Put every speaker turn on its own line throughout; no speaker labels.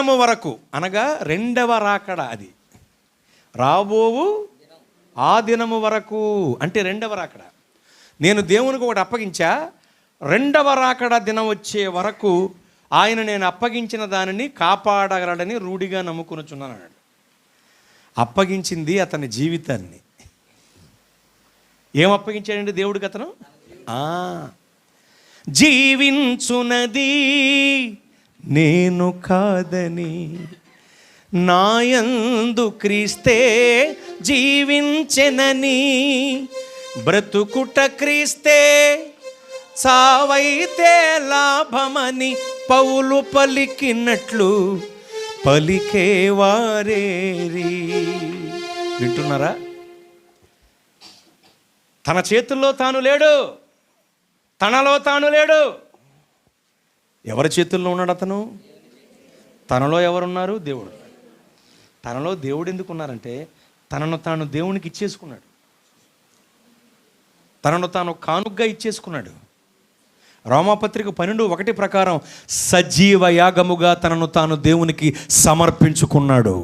దినము వరకు, అనగా రెండవ రాకడ, అది రాబోవు ఆ దినము వరకు అంటే రెండవ రాకడ. నేను దేవునికి ఒకటి అప్పగించా, రెండవ రాకడ దినం వచ్చే వరకు ఆయన నేను అప్పగించిన దానిని కాపాడగలడని రూఢిగా నమ్ముకొనుచున్నాను అన్నాడు. అప్పగించింది అతని జీవితాన్ని. ఏం అప్పగించాడండి దేవుడికి అతను? జీవించునది నేను కాదని, నాయందు క్రీస్తే జీవించెనని, బ్రతుకుట క్రీస్తే చావైతే లాభమని పౌలు పలికినట్లు పలికేవారేరి. వింటున్నారా? తన చేతుల్లో తాను లేడు, తనలో తాను లేడు. ఎవరి చేతుల్లో ఉన్నాడు అతను? తనలో ఎవరున్నారు? దేవుడు. తనలో దేవుడు ఎందుకున్నారంటే తనను తాను దేవునికి ఇచ్చేసుకున్నాడు, తనను తాను కానుగ్గా ఇచ్చేసుకున్నాడు. రోమాపత్రిక 12:1 ప్రకారం సజీవ యాగముగా తనను తాను దేవునికి సమర్పించుకున్నాడు.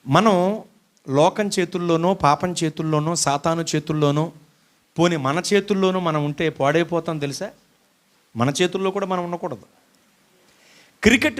మనం లోకం చేతుల్లోనో, పాపం చేతుల్లోనో, సాతాను చేతుల్లోనో, పోనీ మన చేతుల్లోనూ మనం ఉంటే పాడైపోతాం తెలుసా? మన చేతుల్లో కూడా మనం ఉండకూడదు. క్రికెట్